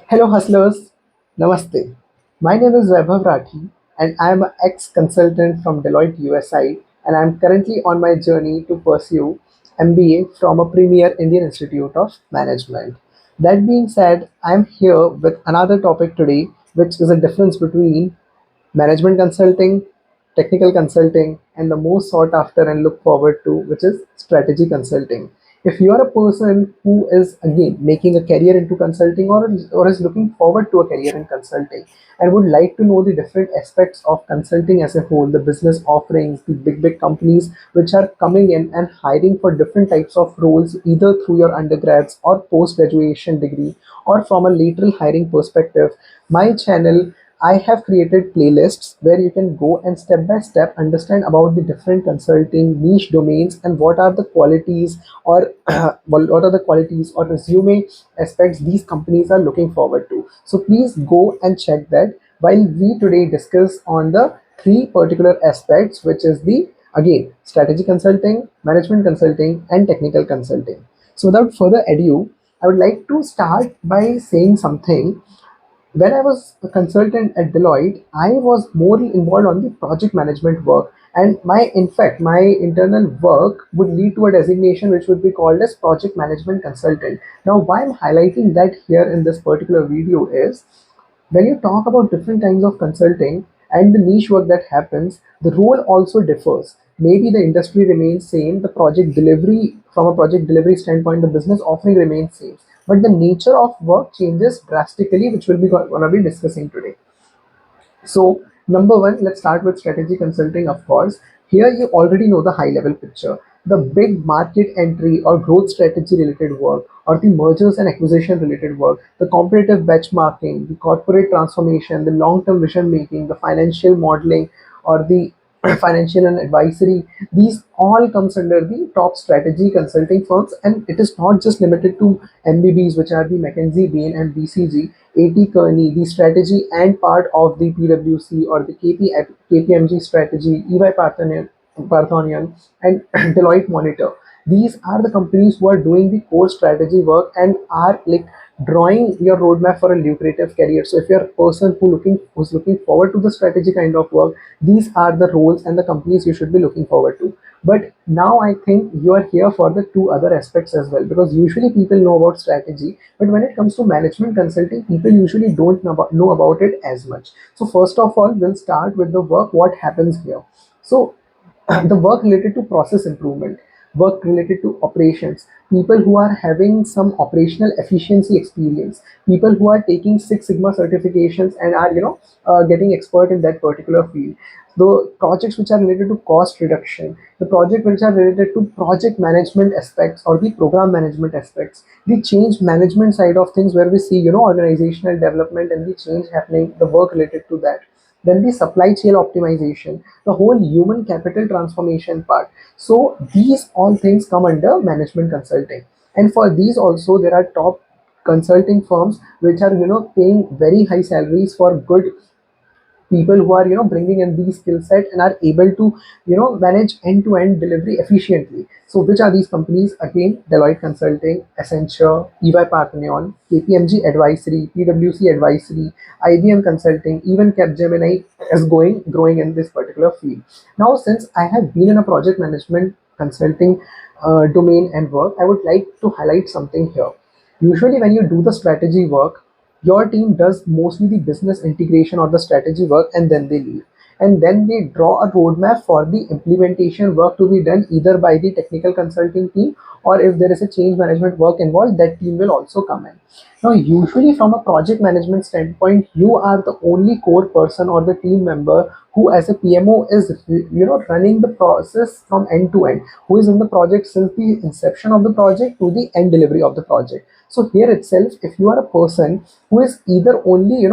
Hello, hustlers. Namaste. My name is Vaibhav Rathi, and I am an ex consultant from Deloitte USA, and I am currently on my journey to pursue MBA from a premier Indian Institute of Management. That being said, I am here with another topic today, which is a difference between management consulting, technical consulting, and the most sought after and look forward to, which is strategy consulting. If you are a person who is again making a career into consulting or is looking forward to a career in consulting and would like to know the different aspects of consulting as a whole, the business offerings, the big companies which are coming in and hiring for different types of roles, either through your undergrads or post graduation degree or from a lateral hiring perspective, my channel, I have created playlists where you can go and step by step understand about the different consulting niche domains and what are the qualities or what are the qualities or resume aspects these companies are looking forward to. So please go and check that while we today discuss on the three particular aspects, which is the again strategy consulting, management consulting, and technical consulting. So without further ado, I would like to start by saying something. When I was a consultant at Deloitte, I was more involved on the project management work. And in fact, my internal work would lead to a designation which would be called as project management consultant. Now, why I'm highlighting that here in this particular video is when you talk about different kinds of consulting and the niche work that happens, the role also differs. Maybe the industry remains same, the project delivery, from a project delivery standpoint, the business offering remains same, but the nature of work changes drastically, which we'll be gonna be discussing today. So, number one, let's start with strategy consulting, of course. Here, you already know the high level picture. The big market entry or growth strategy related work, or the mergers and acquisition related work, the competitive benchmarking, the corporate transformation, the long term vision making, the financial modeling, or the financial and advisory, these all comes under the top strategy consulting firms, and it is not just limited to MBBs, which are the McKinsey, Bain, and BCG. AT Kearney, the strategy and part of the PwC or the KPMG strategy, EY Parthenon, and Deloitte Monitor. These are the companies who are doing the core strategy work and are like drawing your roadmap for a lucrative career. So if you're a person who's looking forward to the strategy kind of work, these are the roles and the companies you should be looking forward to. But now I think you are here for the two other aspects as well, because usually people know about strategy, but when it comes to management consulting, people usually don't know about it as much. So first of all, we'll start with the work, what happens here. So the work related to process improvement, work related to operations, people who are having some operational efficiency experience, people who are taking Six Sigma certifications and are getting expert in that particular field, the projects which are related to cost reduction, the project which are related to project management aspects or the program management aspects, the change management side of things where we see organizational development and the change happening, the work related to that, then the supply chain optimization, the whole human capital transformation part. So these all things come under management consulting. And for these also there are top consulting firms which are paying very high salaries for good people who are bringing in these skill set and are able to manage end to end delivery efficiently. So which are these companies? Again, Deloitte Consulting, Accenture, EY Parthenon, KPMG Advisory, PwC Advisory, IBM Consulting, even Capgemini is growing in this particular field. Now, since I have been in a project management consulting domain and work, I would like to highlight something here. Usually when you do the strategy work, your team does mostly the business integration or the strategy work, and then they leave. And then they draw a roadmap for the implementation work to be done either by the technical consulting team, or if there is a change management work involved, that team will also come in. Now, usually from a project management standpoint, you are the only core person or the team member who, as a PMO, is running the process from end to end, who is in the project since the inception of the project to the end delivery of the project. So here itself, if you are a person who is either only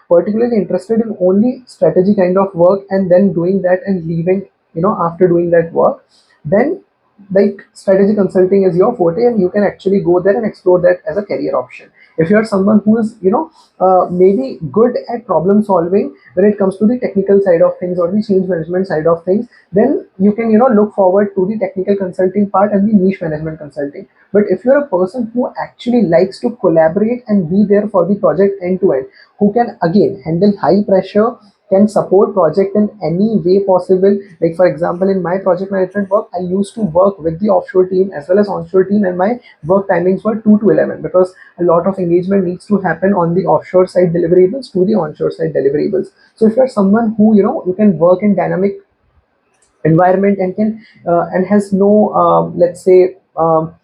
particularly interested in only strategy kind of work and then doing that and leaving after doing that work, then like strategy consulting is your forte and you can actually go there and explore that as a career option. If you're someone who is, maybe good at problem solving when it comes to the technical side of things or the change management side of things, then you can, look forward to the technical consulting part and the niche management consulting. But if you're a person who actually likes to collaborate and be there for the project end to end, who can again handle high pressure, can support project in any way possible. Like for example, in my project management work, I used to work with the offshore team as well as onshore team, and my work timings were 2 to 11 because a lot of engagement needs to happen on the offshore side deliverables to the onshore side deliverables. So if you're someone who, you can work in dynamic environment and can and has no let's say um,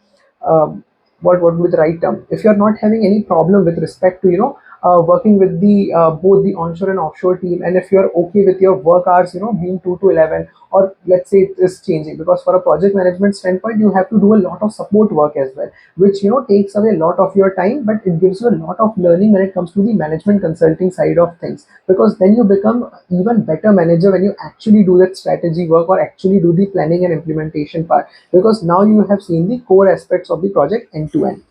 what would be the right term, if you're not having any problem with respect to, working with the both the onshore and offshore team, and if you're okay with your work hours, being 2 to 11, or let's say it is changing, because for a project management standpoint you have to do a lot of support work as well, which, takes away a lot of your time, but it gives you a lot of learning when it comes to the management consulting side of things, because then you become even better manager when you actually do that strategy work or actually do the planning and implementation part, because now you have seen the core aspects of the project end to end.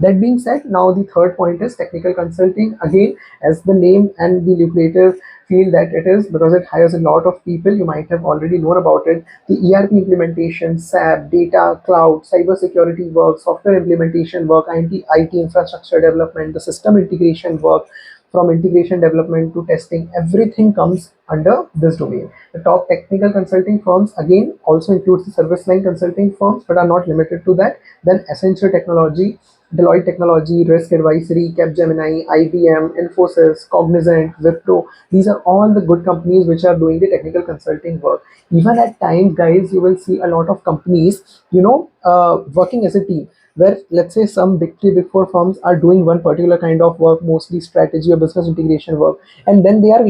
That being said, now the third point is technical consulting. Again, as the name and the lucrative field that it is, because it hires a lot of people, you might have already known about it. The ERP implementation, SAP, data, cloud, cybersecurity work, software implementation work, IT infrastructure development, the system integration work, from integration development to testing, everything comes under this domain. The top technical consulting firms again also includes the service line consulting firms, but are not limited to that. Then Accenture Technology, Deloitte Technology, Risk Advisory, Capgemini, IBM, Infosys, Cognizant, Wipro. These are all the good companies which are doing the technical consulting work. Even at times, guys, you will see a lot of companies, working as a team, where let's say some big three, big four firms are doing one particular kind of work, mostly strategy or business integration work, and then they are,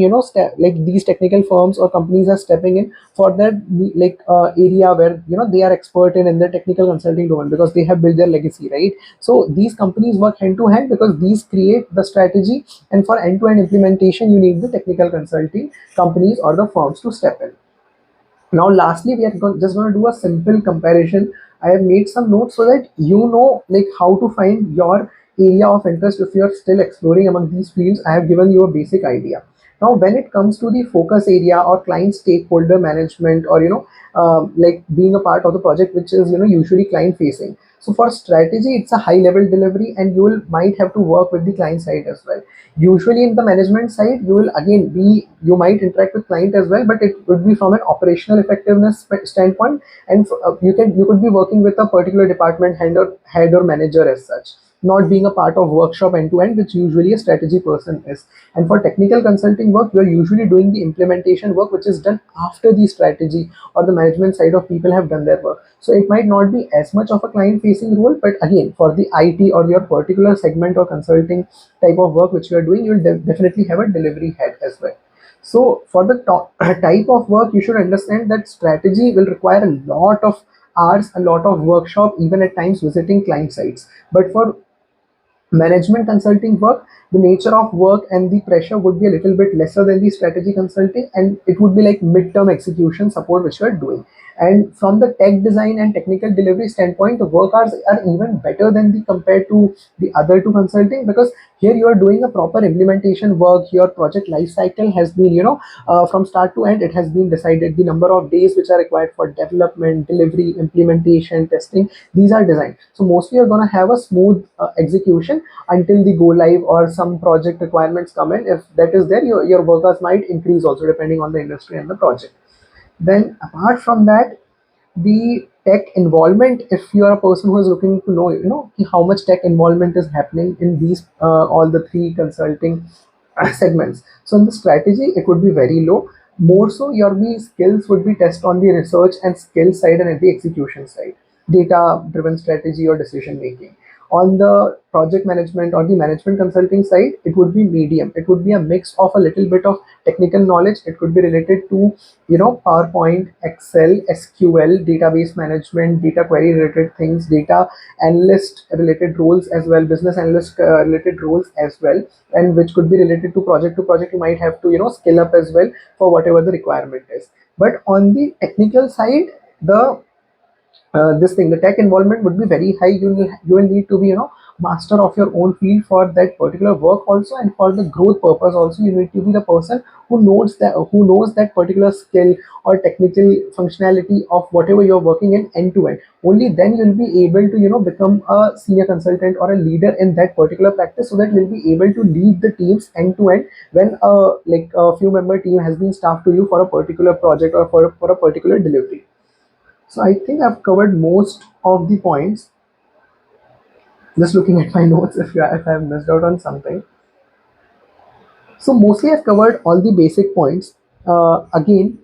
like these technical firms or companies are stepping in for that, like area where, they are expert in their technical consulting domain, because they have built their legacy, right? So these companies work hand to hand because these create the strategy, and for end to end implementation you need the technical consulting companies or the firms to step in. Now, lastly, we are just going to do a simple comparison. I have made some notes so that you know like how to find your area of interest if you are still exploring among these fields. I have given you a basic idea. Now, when it comes to the focus area or client stakeholder management, or like being a part of the project, which is, usually client facing. So for strategy, it's a high level delivery, and you will might have to work with the client side as well. Usually in the management side, you will again be, you might interact with client as well, but it would be from an operational effectiveness standpoint, and you could be working with a particular department head or manager as such, not being a part of workshop end to end, which usually a strategy person is. And for technical consulting work, we are usually doing the implementation work, which is done after the strategy or the management side of people have done their work. So it might not be as much of a client facing role, but again, for the IT or your particular segment or consulting type of work which you are doing, you'll definitely have a delivery head as well. So for the type of work, you should understand that strategy will require a lot of hours, a lot of workshop, even at times visiting client sites. But for management consulting work, the nature of work and the pressure would be a little bit lesser than the strategy consulting, and it would be like midterm execution support which you are doing. And from the tech design and technical delivery standpoint, the work hours are even better than the compared to the other two consulting, because here you are doing a proper implementation work. Your project life cycle has been, from start to end, it has been decided. The number of days which are required for development, delivery, implementation, testing, these are designed. So mostly you're going to have a smooth execution until the go live or some project requirements come in. If that is there, your work hours might increase also depending on the industry and the project. Then apart from that, the tech involvement, if you are a person who is looking to know, how much tech involvement is happening in these all the three consulting segments. So in the strategy, it would be very low. More so, your skills would be test on the research and skill side and at the execution side, data driven strategy or decision making. On the project management or the management consulting side, it would be medium. It would be a mix of a little bit of technical knowledge. It could be related to, PowerPoint, Excel, SQL, database management, data query related things, data analyst related roles as well, business analyst related roles as well, and which could be related to project to project. You might have to, skill up as well for whatever the requirement is. But on the technical side, the this thing, the tech involvement would be very high. You will need to be, master of your own field for that particular work also, and for the growth purpose also you need to be the person who knows that particular skill or technical functionality of whatever you're working in end to end. Only then you'll be able to become a senior consultant or a leader in that particular practice, so that you'll be able to lead the teams end to end when a few member team has been staffed to you for a particular project or for a particular delivery. So I think I've covered most of the points. Just looking at my notes, if I've missed out on something. So mostly I've covered all the basic points. Again,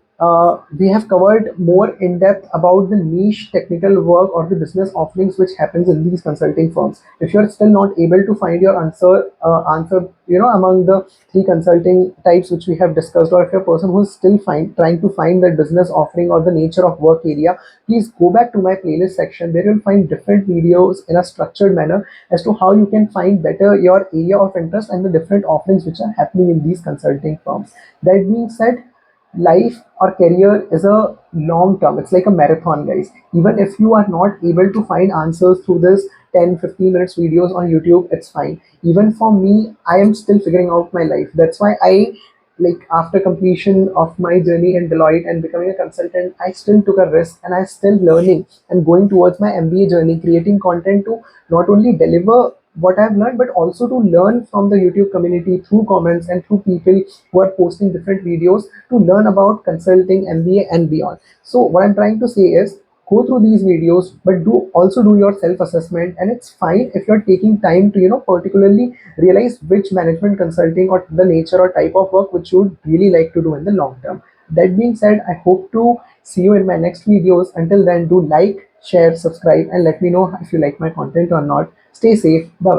we have covered more in depth about the niche technical work or the business offerings which happens in these consulting firms. If you're still not able to find your answer, among the three consulting types which we have discussed, or if you're a person who's still trying to find the business offering or the nature of work area, please go back to my playlist section. There you'll find different videos in a structured manner as to how you can find better your area of interest and the different offerings which are happening in these consulting firms. That being said, life or career is a long term. It's like a marathon, guys. Even if you are not able to find answers through this 10-15 minutes videos on YouTube, it's fine. Even for me, I am still figuring out my life. That's why I, like, after completion of my journey in Deloitte and becoming a consultant, I still took a risk and I still learning and going towards my MBA journey, creating content to not only deliver what I've learned, but also to learn from the YouTube community through comments and through people who are posting different videos to learn about consulting, MBA, and beyond. So what I'm trying to say is, go through these videos, but do your self-assessment, and it's fine if you're taking time to particularly realize which management consulting or the nature or type of work which you would really like to do in the long term. That being said, I hope to see you in my next videos. Until then, do like, share, subscribe, and let me know if you like my content or not. Stay safe. Bye bye.